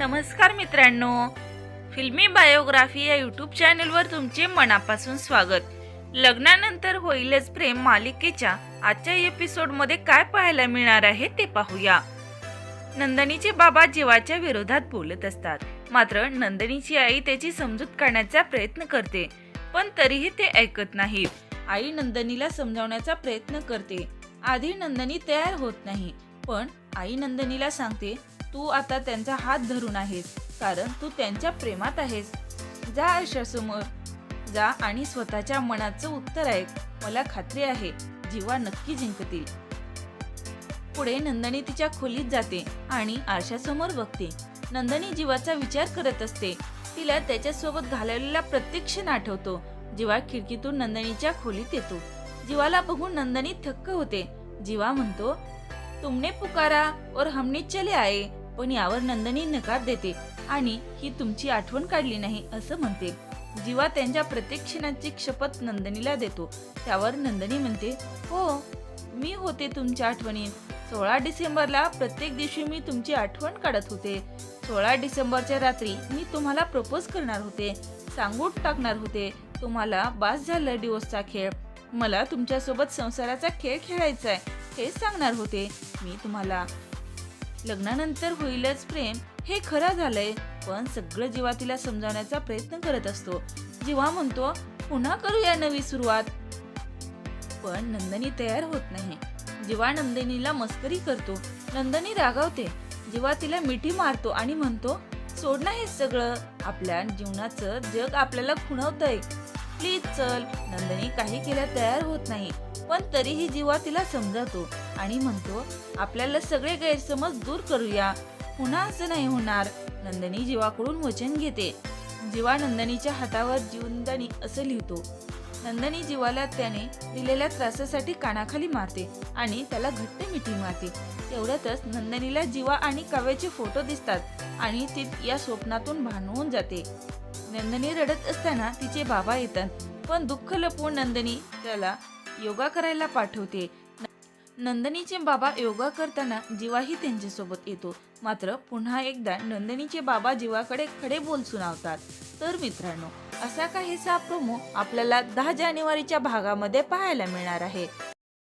नमस्कार मित्रांनो, फिल्मी बायोग्राफी या यूट्यूब चॅनलवर तुमचे मनापासून स्वागत। लग्नानंतर होईलच प्रेम मालिकेच्या आजच्या एपिसोडमध्ये काय पाहायला मिळणार आहे ते पाहूया। नंदिनीचे बाबा जीवाच्या विरोधात बोलत असतात, मात्र नंदिनीची आई त्याची समजूत काढण्याचा प्रयत्न करते, पण तरीही ते ऐकत नाहीत। आई नंदिनीला समजावण्याचा प्रयत्न करते। आधी नंदिनी तयार होत नाही, पण आई नंदिनीला सांगते, तू आता त्यांचा हात धरून आहेस, कारण तू त्यांच्या प्रेमात आहेस। जा आरशासमोर जा आणि स्वतःच्या मनाचं उत्तर ऐक। मला खात्री आहे जीवा नक्की जिंकतील। पुढे नंदिनी तिच्या खोलीत जाते आणि आरशासमोर बघते। नंदिनी जीवाचा विचार करत असते। तिला त्याच्यासोबत घालवलेला प्रत्येक क्षण आठवतो। जीवा खिडकीतून नंदिनीच्या खोलीत येतो। जीवाला बघून नंदिनी थक्क होते। जीवा म्हणतो, तुमने पुकारा और हमने चले आए। पण यावर नंदिनी नकार देते आणि ही तुमची आठवण काढली नाही असं म्हणते। जीवा त्यांच्या प्रत्येक क्षणाची शपथ नंदिनीला देतो। त्यावर नंदिनी म्हणते, हो मी होते तुमच्या आठवणीत। 16 डिसेंबरला प्रत्येक दिवशी मी तुमची आठवण काढत होते। 16 डिसेंबरच्या रात्री मी तुम्हाला प्रपोज करणार होते, सांगून टाकणार होते। तुम्हाला बास झालं डिवोर्सचा खेळ, मला तुमच्यासोबत संसाराचा खेळ खेळायचा आहे हे सांगणार होते मी तुम्हाला। लग्नानंतर होईलच प्रेम हे खरं झालंय, पण सगळं जीवा तिला समजावण्याचा प्रयत्न करत असतो। जीवा म्हणतो, पुन्हा करूया नवी सुरुवात, पण नंदिनी तयार होत नाही। जीवा नंदिनीला मस्करी करतो। नंदिनी रागावते। जीवा तिला मिठी मारतो आणि म्हणतो, सोड ना हे सगळं, आपल्या जीवनाचं जग आपल्याला खुणवतंय, प्लीज चल। नंदिनी काही केल्या तयार होत नाही, पण तरीही जीवा तिला समजावतो आणि म्हणतो, आपल्याला सगळे गैरसमज दूर करूया, पुन्हा असं नाही होणार। नंदिनी जीवाकडून वचन घेते। जीवा नंदिनीच्या हातावर जीवनदानी असं लिहितो। नंदिनी जीवाला त्याने दिलेल्या त्रासासाठी कानाखाली मारते आणि त्याला घट्ट मिठी मारते। तेवढ्यातच नंदिनीला जीवा आणि काव्याचे फोटो दिसतात आणि ती या स्वप्नातून भांबून जाते। नंदिनी रडत असताना तिचे बाबा येतात, पण दुःख लपवून नंदिनी त्याला योगा करायला पाठवते। नंदिनीचे बाबा योगा करताना जीवाही त्यांच्यासोबत येतो, मात्र पुन्हा एकदा नंदिनीचे बाबा जीवाकडे खडे बोल सुनावतात। तर मित्रांनो, असा काहीसा प्रोमो आपल्याला 10 जानेवारीच्या भागामध्ये पाहायला मिळणार आहे।